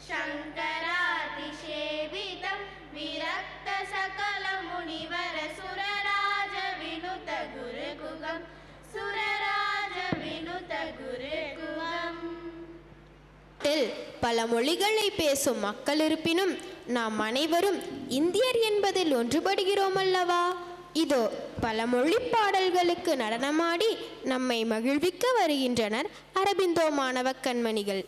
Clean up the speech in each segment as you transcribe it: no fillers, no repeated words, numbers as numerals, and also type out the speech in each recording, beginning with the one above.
शङ्करातिसेवितं विरक्तसकलमुनिवरसुरराजविनुतगुरुकुगं सुरराजविनुतगुरुकुगम्. பல மொழிகளை பேசும் மக்கள் இருப்பினும் நாம் அனைவரும் இந்தியர் என்பதில் ஒன்றுபடுகிறோம் அல்லவா? இதோ பல மொழி பாடல்களுக்கு நடனமாடி நம்மை மகிழ்விக்க வருகின்றனர் அரபிந்தோ மாணவ கண்மணிகள்.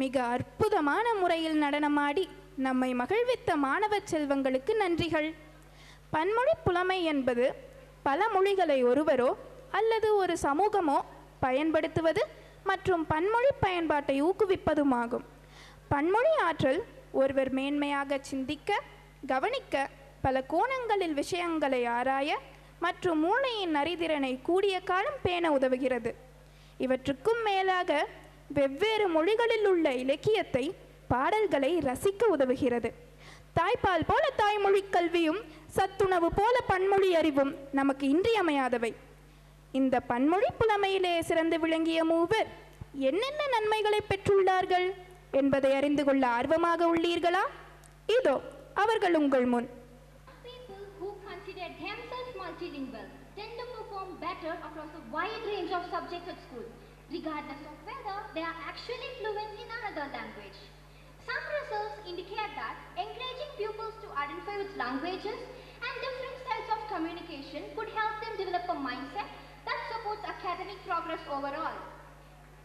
மிக அற்புதமான முறையில் நடனமாடி நம்மை மகிழ்வித்த மாணவ செல்வங்களுக்கு நன்றிகள். பன்மொழி புலமை என்பது பல மொழிகளை ஒருவரோ அல்லது ஒரு சமூகமோ பயன்படுத்துவது மற்றும் பன்மொழி பயன்பாட்டை ஊக்குவிப்பதுமாகும். பன்மொழி ஆற்றல் ஒருவர் மேன்மையாக சிந்திக்க, கவனிக்க, பல கோணங்களில் விஷயங்களை ஆராய மற்றும் மூளையின் அறிதிறனை கூடிய காலம் பேண உதவுகிறது. இவற்றுக்கும் மேலாக வெவ்வேறு மொழிகளில் உள்ள இலக்கியத்தை, பாடல்களை ரசிக்க உதவுகிறது. தாய்ப்பால் போல தாய்மொழி கல்வியும் சத்துணவு போல பன்மொழி அறிவும் நமக்கு இன்றியமையாதவை. இந்த பன்மொழி புலமையிலே சிறந்து விளங்கிய மூவர் என்னென்ன நன்மைகளை பெற்றுள்ளார்கள் என்பதை அறிந்து கொள்ள ஆர்வமாக உள்ளீர்களா? இதோ அவர்கள் உங்கள் முன். People who consider themselves multilingual tend better across a wide range of subjects at school, regardless of whether they are actually fluent in another language. Some results indicate that encouraging pupils to identify with languages and different styles of communication could help them develop a mindset that supports academic progress overall.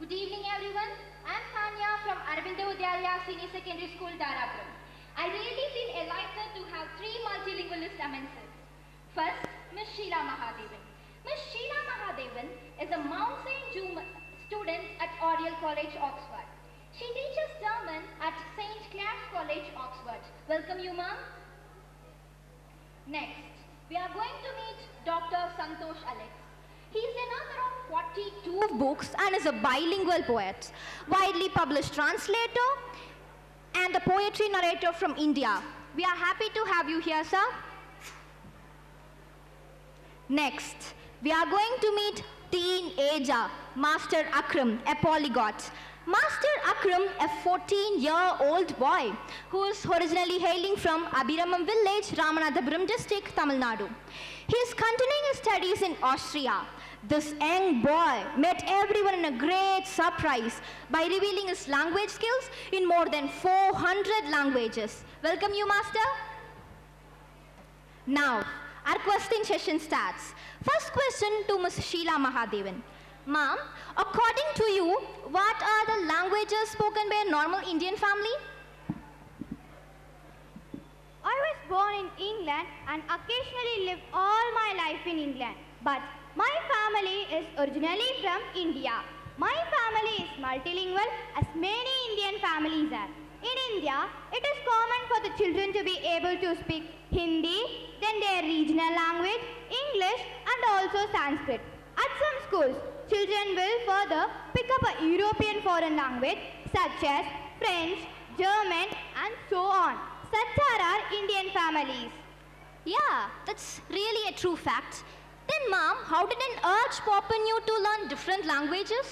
Good evening everyone. I am Tanya from Aravinda Vidyalaya Senior Secondary School, Darapuram. I really feel elated to have three multilingualist amensas. First, Ms. Sheila Mahadevan. Ms. Sheila Mahadevan is a Mount St. Jude student at Oriel College, Oxford. She teaches German at St. Clair's College, Oxford. Welcome you, ma'am. Next, we are going to meet Dr. Santosh Alex. He is an author of 42 books and is a bilingual poet, widely published translator, and the poetry narrator from India. We are happy to have you here, sir. Next, we are going to meet teenager, Master Akram, a polyglot. Master Akram, a 14-year-old boy who is originally hailing from Abhiramam village, Ramanathapuram district, Tamil Nadu. He is continuing his studies in Austria. This young boy met everyone in a great surprise by revealing his language skills in more than 400 languages. Welcome you, Master. Now, our question session starts. First question to Ms. Sheila Mahadevan. Ma'am, according to you, what are the languages spoken by a normal Indian family? I was born in England and occasionally lived all my life in England. But my family is originally from India. My family is multilingual as many Indian families are. In India, it is common for the children to be able to speak Hindi, then their regional language, English and also Sanskrit. At some schools, children will further pick up a European foreign language such as French, German and so on. Such are our Indian families. Yeah, that's really a true fact. Then, Ma'am, how did an urge pop in you to learn different languages?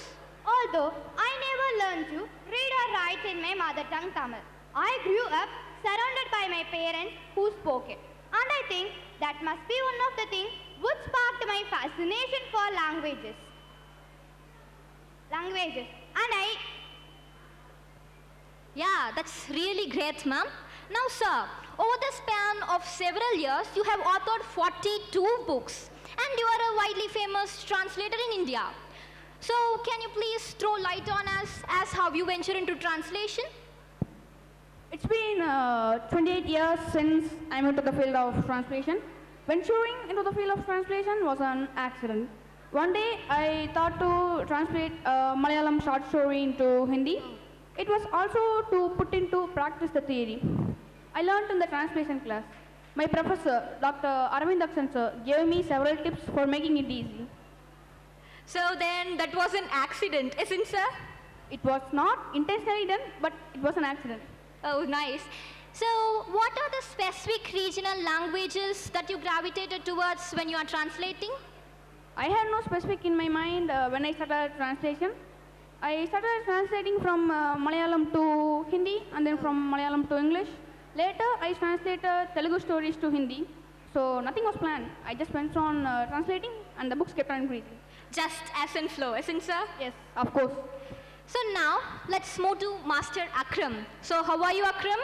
Although I never learned to read or write in my mother tongue Tamil, I grew up surrounded by my parents who spoke it. And I think that must be one of the things which sparked my fascination for languages. Yeah, that's really great, Ma'am. Now, sir, over the span of several years, you have authored 42 books and you are a widely famous translator in India. So, can you please throw light on us as how you venture into translation? It's been 28 years since I moved to the field of translation. Venturing into the field of translation was an accident. One day I thought to translate a Malayalam short story into Hindi. It was also to put into practice the theory. I learned in the translation class. My professor, Dr. Aravind Akshan sir, gave me several tips for making it easy. So then that was an accident, isn't it, sir? It was not intentionally done, but it was an accident. Oh, nice. So, what are the specific regional languages that you gravitated towards when you are translating? I had no specific in my mind when I started translation. I started translating from Malayalam to Hindi and then from Malayalam to English. Later, I translated Telugu stories to Hindi. So, nothing was planned. I just went on translating and the books kept on increasing. Just as in flow, isn't it, sir? Yes, of course. So now, let's move to Master Akram. So, how are you, Akram?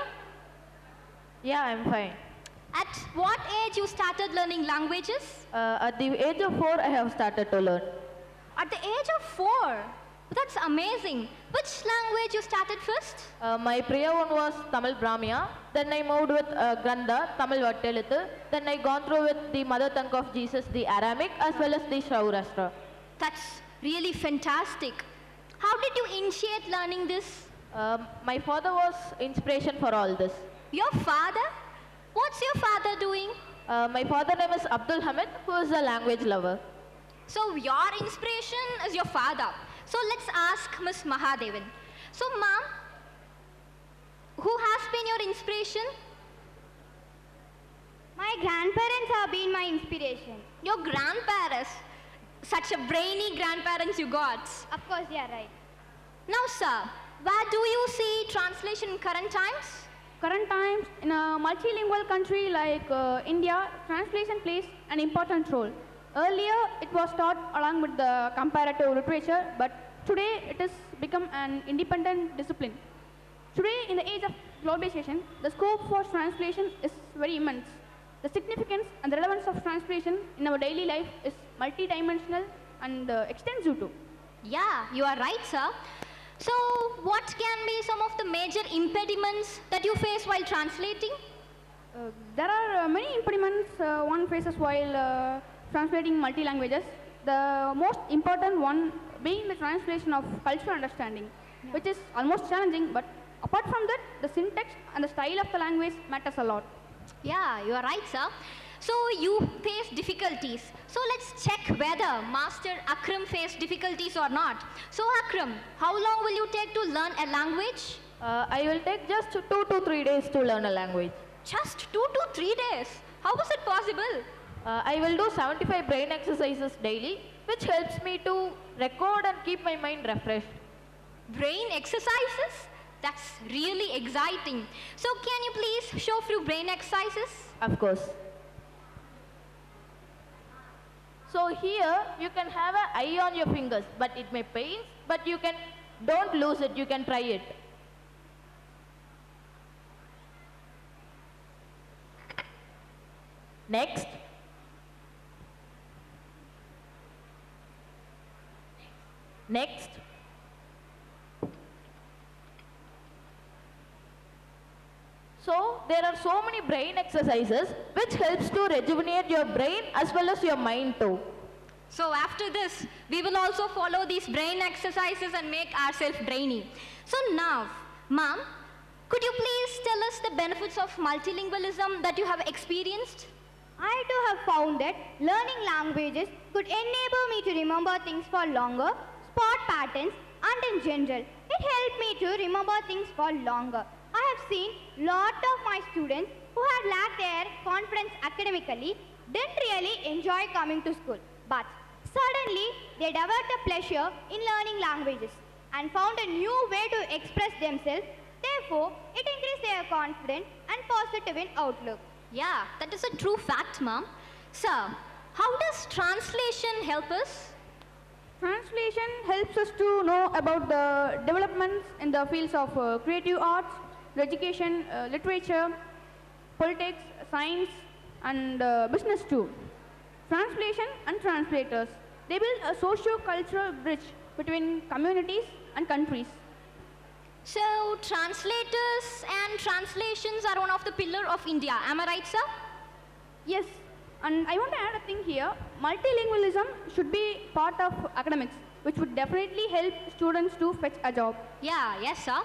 Yeah, I'm fine. At what age you started learning languages? At the age of 4, I have started to learn. At the age of 4? That's amazing. Which language you started first? My prior one was Tamil Brahmya. Then I moved with Granda, Tamil Vattelithu. Then I gone through with the mother tongue of Jesus, the Aramaic, as well as the Shaurashtra. That's really fantastic. How did you initiate learning this? My father was inspiration for all this. Your father? What's your father doing? My father name is Abdul Hamid, who is a language lover. So your inspiration is your father. So let's ask Ms. Mahadevan. So ma'am, who has been your inspiration? My grandparents have been my inspiration. Your grandparents. Such a brainy grandparents you got. Of course, you are right. Now sir, where do you see translation in current times? Current times, in a multilingual country like India, translation plays an important role. Earlier, it was taught along with the comparative literature, but today it has become an independent discipline. Today, in the age of globalization, the scope for translation is very immense. The significance and the relevance of translation in our daily life is multidimensional and extensive too. Yeah, you are right, sir. So, what can be some of the major impediments that you face while translating? There are many impediments one faces while translating multi-languages. The most important one being the translation of cultural understanding, which is almost challenging, but apart from that, the syntax and the style of the language matters a lot. Yeah, you are right, sir. So, you face difficulties. So, let's check whether Master Akram faced difficulties or not. So, Akram, how long will you take to learn a language? I will take just 2 to 3 days to learn a language. Just 2 to 3 days. How is it possible? I will do 75 brain exercises daily, which helps me to record and keep my mind refreshed. Brain exercises? That's really exciting. So, can you please show few brain exercises? Of course. So here you can have an eye on your fingers, but it may pain, but you can, don't lose it, you can try it. Next. Next. So there are so many brain exercises which helps to rejuvenate your brain as well as your mind too. So after this, we will also follow these brain exercises and make ourselves brainy. So now, ma'am, could you please tell us the benefits of multilingualism that you have experienced? I too have found that learning languages could enable me to remember things for longer, spot patterns, and in general, it helped me to remember things for longer. I have seen lot of my students who had lacked their confidence academically didn't really enjoy coming to school, but suddenly they developed a pleasure in learning languages and found a new way to express themselves. Therefore, it increased their confidence and positive in outlook. Yeah, that is a true fact, ma'am. Sir, how does translation help us? Translation helps us to know about the developments in the fields of creative arts, education, literature, politics, science, and business too. Translation and translators, they build a socio-cultural bridge between communities and countries. So, translators and translations are one of the pillar of India. Am I right, sir? Yes, and I want to add a thing here. Multilingualism should be part of academics, which would definitely help students to fetch a job. Yeah, yes, sir.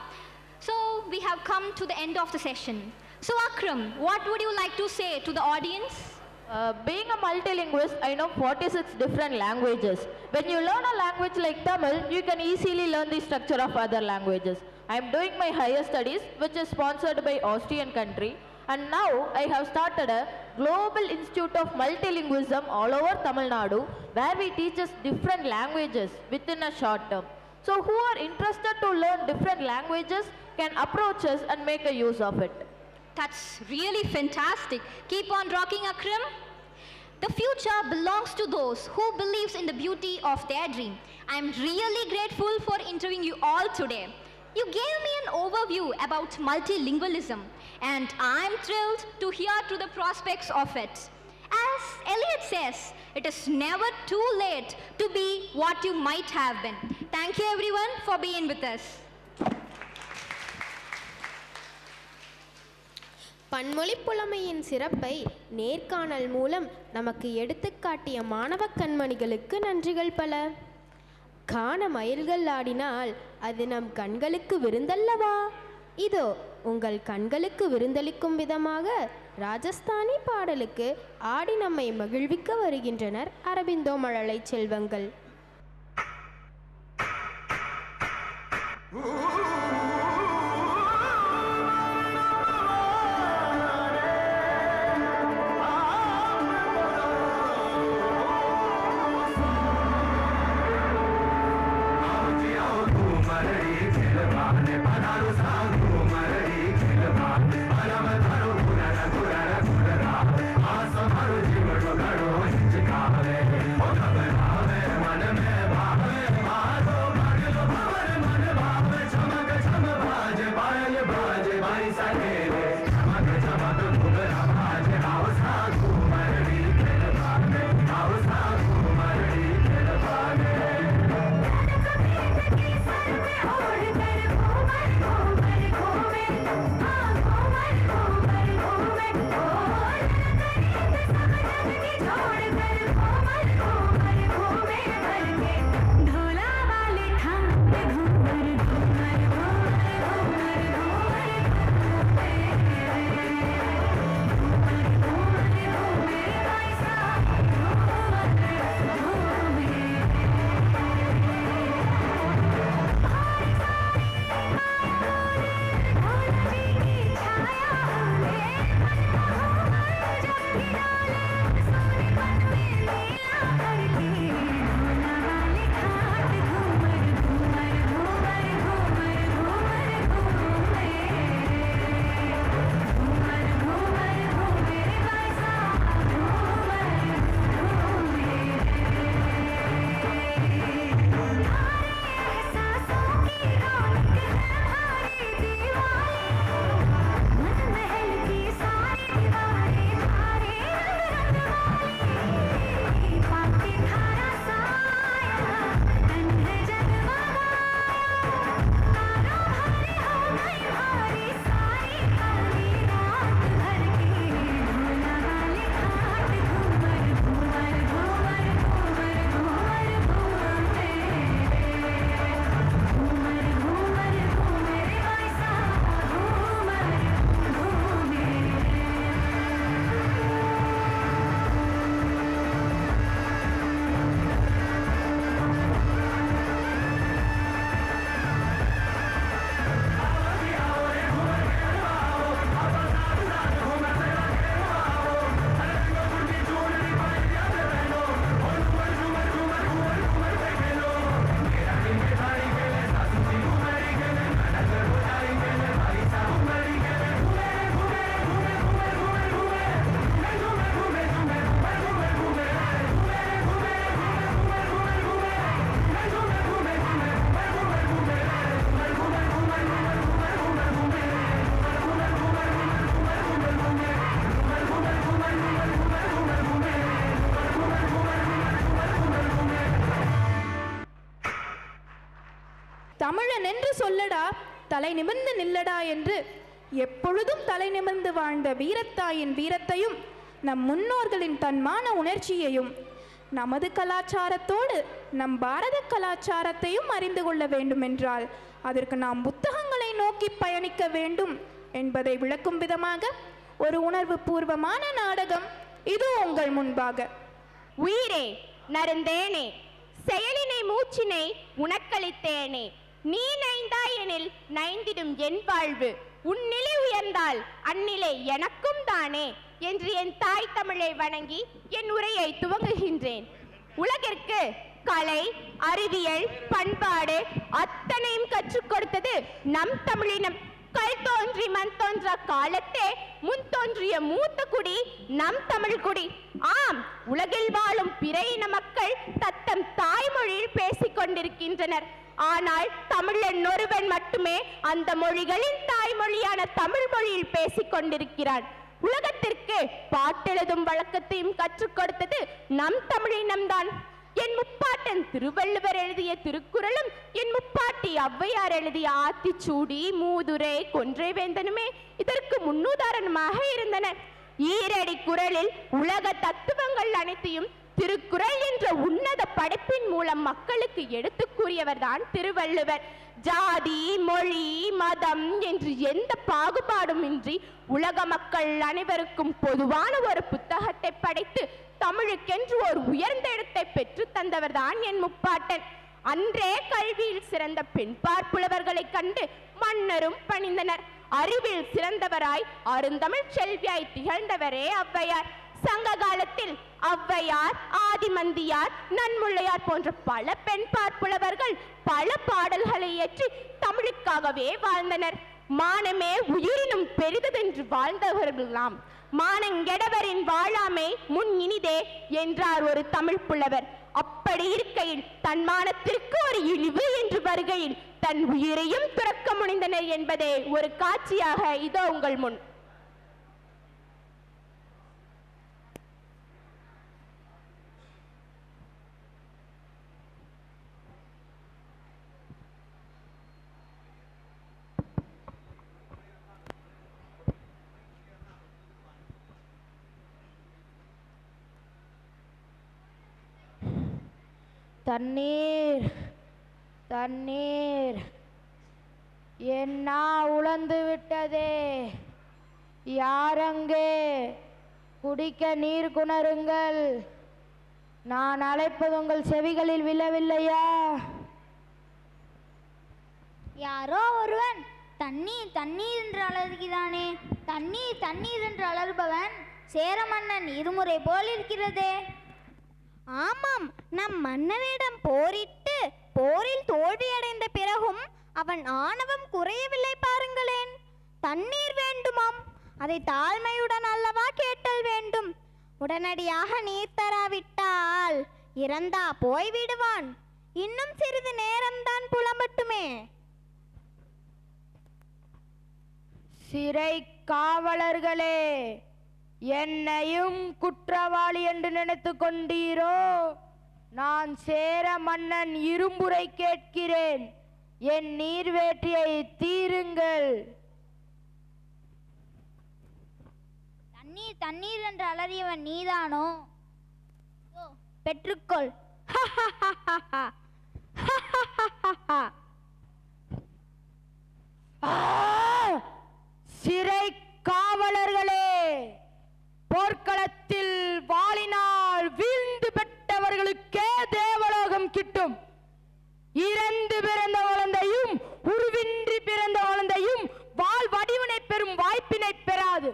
So, we have come to the end of the session. So, Akram, what would you like to say to the audience? Being a multilingualist, I know 46 different languages. When you learn a language like Tamil, you can easily learn the structure of other languages. I am doing my higher studies, which is sponsored by Austrian country, and now I have started a Global Institute of Multilingualism all over Tamil Nadu, where we teach us different languages within a short term. So who are interested to learn different languages can approach us and make a use of it. That's really fantastic. Keep on rocking, Akram. The future belongs to those who believes in the beauty of their dream. I am really grateful for interviewing you all today. You gave me an overview about multilingualism, and I'm thrilled to hear to the prospects of it. As Eliot says, it is never too late to be what you might have been. Thank you everyone for being with us. பன்மொழி புலமையின் சிறப்பை நேர்காணல் மூலம் நமக்கு எடுத்துக்காட்டிய மாணவ கண்மணிகளுக்கு நன்றிகள் பல. காண மயில்கள் ஆடினால் அது நம் கண்களுக்கு விருந்தல்லவா? இதோ உங்கள் கண்களுக்கு விருந்தளிக்கும் விதமாக ராஜஸ்தானி பாடலுக்கு ஆடி நம்மை மகிழ்விக்க வருகின்றனர் அரபிந்தோ மழலை செல்வங்கள். Come on, தமிழன் என்று சொல்லடா, தலை நிமிர்ந்து நில்லடா என்று எப்பொழுதும் தலை நிமிர்ந்து வாழ்ந்த வீரத்தாயின் வீரத்தையும் நம் முன்னோர்களின் தன்மான உணர்ச்சியையும் நமது கலாச்சாரத்தோடு நம் பாரத கலாச்சாரத்தையும் அறிந்து கொள்ள வேண்டுமென்றால் அதற்கு நாம் புத்தகங்களை நோக்கி பயணிக்க வேண்டும் என்பதை விளக்கும் விதமாக ஒரு உணர்வு பூர்வமான நாடகம் இது உங்கள் முன்பாக. உயிரே நருந்தேனே, செயலினை மூச்சினை உனக்களித்தேனே, நீ நைந்தாய் எனில் நைந்திடும் என் வாழ்வு, உன்னிலை உயர்ந்தால் அந்நிலை எனக்கும் தானே என்று என் தாய் தமிழை வணங்கி என் உரையை துவங்குகின்றேன். உலகிற்கு கலை, அறிவியல், பண்பாடு அத்தனையும் கற்றுக் கொடுத்தது நம் தமிழினம். கல் தோன்றி மண் தோன்ற காலத்தே முன் தோன்றிய மூத்த குடி நம் தமிழ் குடி. ஆம், உலகில் வாழும் பிற இன மக்கள் தத்தம் தாய்மொழியில் பேசிக் கொண்டிருக்கின்றனர். ஆனால் தமிழன் ஒருவன் மட்டுமே அந்த மொழிகளின் தாய்மொழியான தமிழ் மொழியில் பேசிக் கொண்டிருக்கிறான். உலகத்திற்கு பாட்டெழுதும் வழக்கத்தையும் கற்றுக் கொடுத்தது நம் தமிழினம்தான். என் முப்பாட்டன் திருவள்ளுவர் எழுதிய திருக்குறளும் என் முப்பாட்டி ஔவையார் எழுதிய ஆத்திச்சூடி, மூதுரை, கொன்றை வேந்தனுமே இதற்கு முன்னுதாரணமாக இருந்தனர். ஈரடி குறளில் உலக தத்துவங்கள் அனைத்தையும் திருக்குறள் என்ற உன்னத படைப்பின் மூலம் மக்களுக்கு எடுத்து கூறியவர் தான் திருவள்ளுவர். ஜாதி, மொழி, மதம் என்று எந்த பாகுபாடும் இன்றி உலக மக்கள் அனைவருக்கும் பொதுவான ஒரு புத்தகத்தை படைத்து தமிழுக்கென்று ஒரு உயர்ந்த இடத்தை பெற்று தந்தவர் தான் என் முப்பாட்டன். அன்றே கல்வியில் சிறந்த பெண்பார் புலவர்களை கண்டு மன்னரும் பணிந்தனர். அறிவில் சிறந்தவராய் அருந்தமிழ் செல்வியாய் திகழ்ந்தவரே ஔவையார். சங்க காலத்தில் ஔவையார், ஆதிமந்தியார், நன்முள்ளையார் போன்ற பல பெண்பார் புலவர்கள் பல பாடல்களை இயற்றி தமிழுக்காகவே வாழ்ந்தனர். மானமே உயிரினும் பெரிதென்று வாழ்ந்தவர்களாம். மானங்கெடவரின் வாழாமை முன் இனிதே என்றார் ஒரு தமிழ் புலவர். அப்படி இருக்கையில் தன் மானத்திற்கு ஒரு இழிவு என்று வருகையில் தன் உயிரையும் துறக்க முனைந்தனர் என்பதே ஒரு காட்சியாக இதோ உங்கள் முன். தண்ணீர் தண்ணீர் என் நா உலர்ந்து விட்டதே, யாரங்கே குடிக்க நீர் குணருங்கள், நான் அழைப்பது உங்கள் செவிகளில் விழவில்லையா? யாரோ ஒருவன் தண்ணீர் தண்ணீர் என்று அலறுகிறானே. தண்ணீர் தண்ணீர் என்று அலறுபவன் சேர மன்னன் இருமுறை போல் இருக்கிறதே. ஆமாம், நம் மன்னனிடம் போரிட்டு போரில் தோல்வியடைந்த பிறகும் அவன் ஆணவம் குறையவில்லை பாருங்களேன். தண்ணீர் வேண்டுமாம், அதை தாழ்மையுடன் அல்லவா கேட்டல் வேண்டும். உடனடியாக நீர் தராவிட்டால் இறந்தா போய்விடுவான். இன்னும் சிறிது நேரம்தான் புலம்பட்டுமே. சிறை காவலர்களே, என்னையும் குற்றவாளி என்று நினைத்து கொண்டீரோ? நான் சேர மன்னன் இரும்புரை கேட்கிறேன், என் நீர்வேற்றியை தீருங்கள். தண்ணீர் தண்ணீர் என்று அலறியவன் நீதானோ? பெற்றுக்கொள். சிறை காவலர்களே, போர்க்களத்தில் வாளினால் வீழ்ந்து பெற்றவர்களுக்கே தேவலோகம் கிட்டும். இறந்து பிறந்த குழந்தையும் உருவின்றி பிறந்த குழந்தையும் வாள் வடிவினை பெறும் வாய்ப்பினை பெறாது.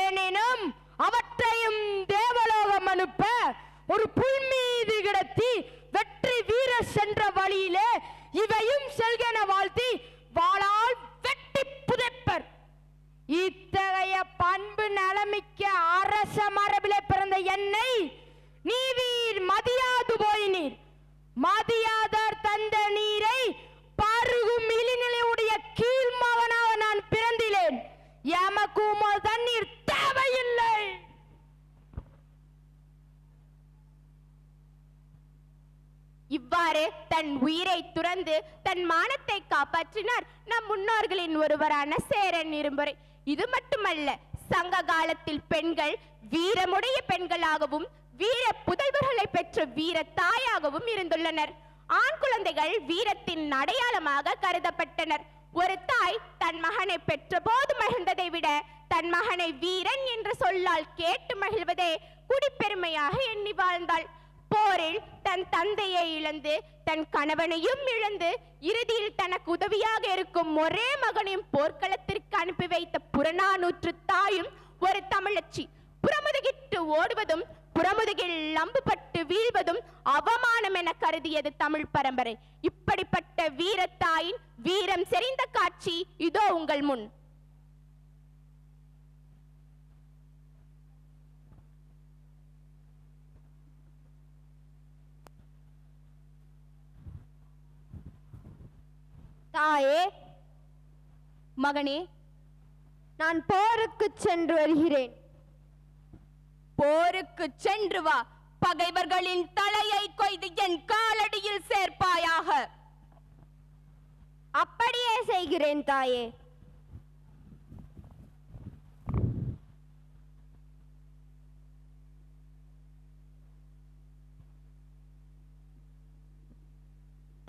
ஏனெனும் அவற்றையும் தேவலோகம் அனுப்ப ஒரு புல் மீது கிடத்தி வெற்றி வீர சென்ற வழியிலே இவையும் செல்கென வாழ்த்தி வாளால் வெட்டி புதைப்பர். இத்தகைய பண்பு நலமிக்க அரச மரபிலே பிறந்த என்னை நீவீர் மதியாது போயினீர். மதியாதார் தந்த நீரை பருகும் இழிநிலையுடைய கீழ் மகனாக நான் பிறந்திலேன். எமக்கும் தண்ணீர் தேவையில்லை. இவ்வாறு தன் உயிரை துறந்து தன் மானத்தை காப்பாற்றினார் நம் முன்னோர்களின் ஒருவரான சேரன் இரும்புரை. இது மட்டுமல்ல, சங்க காலத்தில் பெண்கள் வீரமுடைய பெண்களாகவும் வீர புதல்வர்களை பெற்ற வீர தாயாகவும் இருந்துள்ளனர். ஆண் குழந்தைகள் வீரத்தின் அடையாளமாக கருதப்பட்டனர். ஒரு தாய் தன் மகனை பெற்ற போது மகிழ்ந்ததை விட தன் மகனை வீரன் என்ற சொல்லால் கேட்டு மகிழ்வதே குடிப்பெருமையாக எண்ணி வாழ்ந்தாள். போரில் தன் தந்தையை இழந்து தன் கணவனையும் இழந்து இறுதியில் தனக்கு உதவியாக இருக்கும் ஒரே மகனையும் போர்க்களத்திற்கு அனுப்பி வைத்த புறநானூற்று தாயும் ஒரு தமிழச்சி. புறமுதுகிட்டு ஓடுவதும் புறமுதுகில் அம்புபட்டு வீழ்வதும் அவமானம் என கருதியது தமிழ் பரம்பரை. இப்படிப்பட்ட வீரத்தாயின் வீரம் செறிந்த காட்சி இதோ உங்கள் முன். தாயே, மகனே, நான் போருக்கு சென்று வருகிறேன். போருக்கு சென்று வா, பகைவர்களின் தலையை கொய்து என் காலடியில் சேர்ப்பாயாக. அப்படியே செய்கிறேன் தாயே.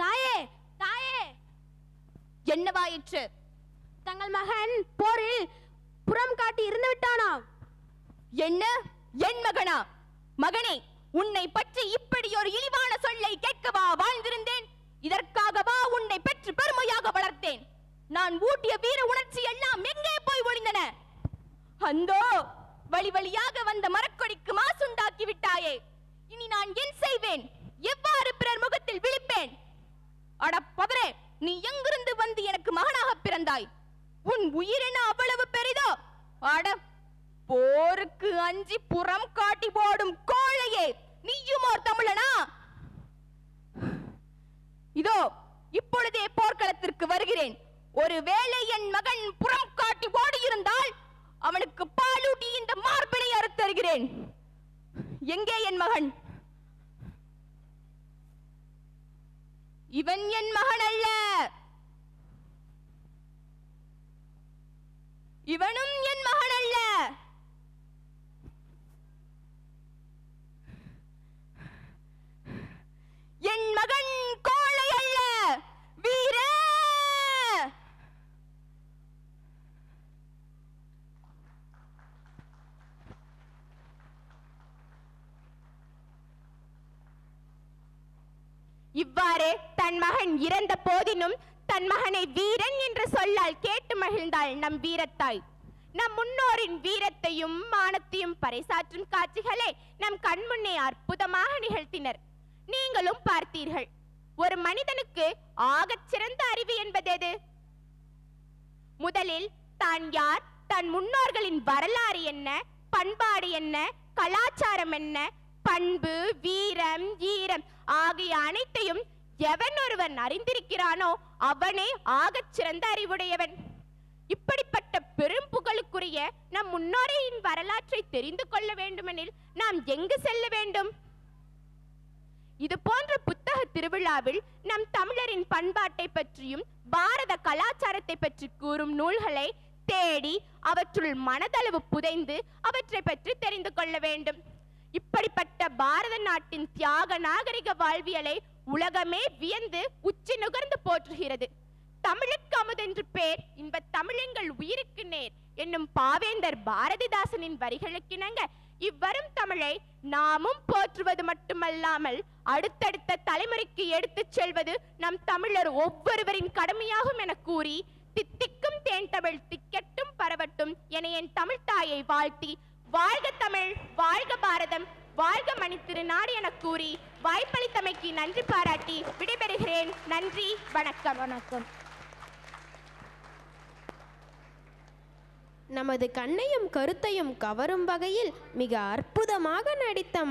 தாயே, தாயே, என்னவாயிற்று? தங்கள் மகன் போரில் புறம் காட்டி இருந்து விட்டானாம். என்ன? என் மகனா? மகனே, உன்னை பற்றி இப்படி ஒரு இழிவான சொல்லை கேட்கவா வாழ்ந்திருந்தேன்? இதற்காகவா உன்னை பெற்று பெருமையாக வளர்த்தேன்? நான் ஊட்டிய வீர உணர்ச்சி எல்லாம் எங்கே போய் ஒளிந்தன? அந்தோ வழி வழியாக வந்த மரக்கொடிக்கு மாசுண்டாக்கி விட்டாயே. இனி நான் என் செய்வேன்? எவ்வாறு பிறர் முகத்தில் விழிப்பேன்? அட பதரே, நீ எங்கிருந்து வந்து எனக்கு மகனாக பிறந்தாய்? உன் உயிரென அவ்வளவு பெரிதோ? அட போருக்கு அஞ்சி புறம் காட்டி போடும் கோழையே, நீயும் ஒரு தமிழனா? இதோ இப்பொழுதே போர்க்களத்திற்கு வருகிறேன். ஒருவேளை என் மகன் புறம் காட்டி ஓடியிருந்தால் அவனுக்கு பாலூட்டி இந்த மார்பினை அறுத்தருகிறேன். எங்கே என் மகன்? இவன் என் மகன் அல்ல. இவனும் என் மகன் அல்ல. என் மகன் கோழை அல்ல, வீர. இவ்வாறு தன் மகன் இறந்த போதினும் தன் மகனை வீரன் என்ற சொல்லால் கேட்டு மகிழ்ந்தாள் நம் வீரத்தாய். நம் முன்னோரின் வீரத்தையும் மானத்தையும் பறைசாற்றும் காட்சிகளை நம் கண்முன்னே அற்புதமாக நிகழ்த்தினர். நீங்களும் பார்த்தீர்கள். ஒரு மனிதனுக்கு ஆகச் சிறந்த அறிவு என்பது எது? முதலில் தான் யார், தன் முன்னோர்களின் வரலாறு என்ன, பண்பாடு என்ன, கலாச்சாரம் என்ன, பண்பு, வீரம், ஈரம் ஆகிய அனைத்தையும் எவன் ஒருவன் அறிந்திருக்கிறானோ அவனே ஆகச் சிறந்த அறிவுடையவன். இப்படிப்பட்ட பெரும் புகழுக்குரிய நம் முன்னோரின் வரலாற்றை தெரிந்து கொள்ள வேண்டுமெனில் நாம் எங்கு செல்ல வேண்டும்? இது போன்ற புத்தக திருவிழாவில் நம் தமிழரின் பண்பாட்டை பற்றியும் பாரத கலாச்சாரத்தை பற்றி கூறும் நூல்களை தேடி அவற்றுள் மனதளவு புதைந்து அவற்றை பற்றி தெரிந்து கொள்ள வேண்டும். இப்படிப்பட்ட பாரத நாட்டின் தியாக நாகரிக வாழ்வியலை உலகமே வியந்து உச்சி நுகர்ந்து போற்றுகிறது. தமிழுக்கு அமுதென்று பேர், இன்ப தமிழெங்கள் உயிருக்கு நேர் என்னும் பாவேந்தர் பாரதிதாசனின் வரிகளுக்கிணங்க இவ்வரும் தமிழை நாமும் போற்றுவது மட்டுமல்லாமல் அடுத்தடுத்த தலைமுறைக்கு எடுத்துச் செல்வது நம் தமிழர் ஒவ்வொருவரின் கடமையாகும் என கூறி, தித்திக்கும் தேன் தமிழ் திக்கட்டும் பரவட்டும் என என் தமிழ் தாயை வாழ்த்தி, வாழ்க தமிழ், வாழ்க பாரதம், வாழ்க மணி திருநாடு என கூறி வாய்ப்பளித்தமைக்கு நன்றி பாராட்டி விடைபெறுகிறேன். நன்றி, வணக்கம். வணக்கம். நமது கண்ணையும் கருத்தையும் கவரும் வகையில் மிக அற்புதமாக நடித்த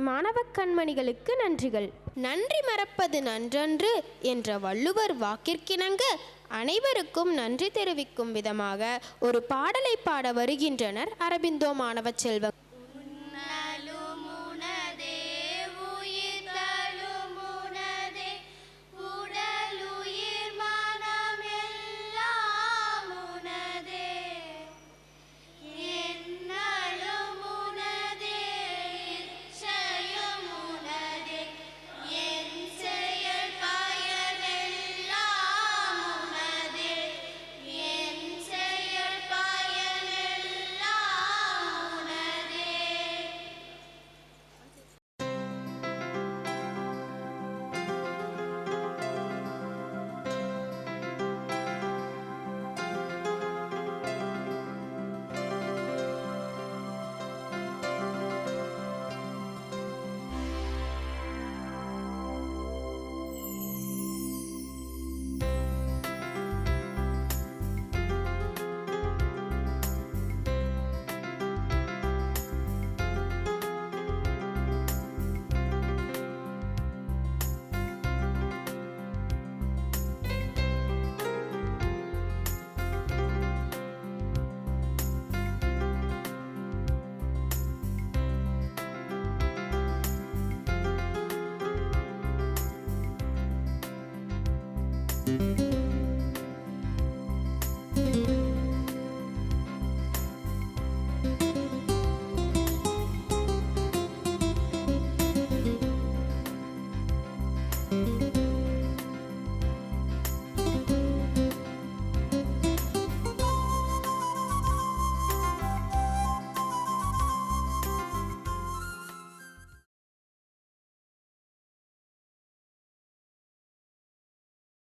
மாணவ கண்மணிகளுக்கு நன்றிகள். நன்றி மறப்பது நன்றன்று என்ற வள்ளுவர் வாக்கிற்கிணங்க அனைவருக்கும் நன்றி தெரிவிக்கும் விதமாக ஒரு பாடலை பாட வருகின்றனர் அரபிந்தோ மாணவ செல்வம்.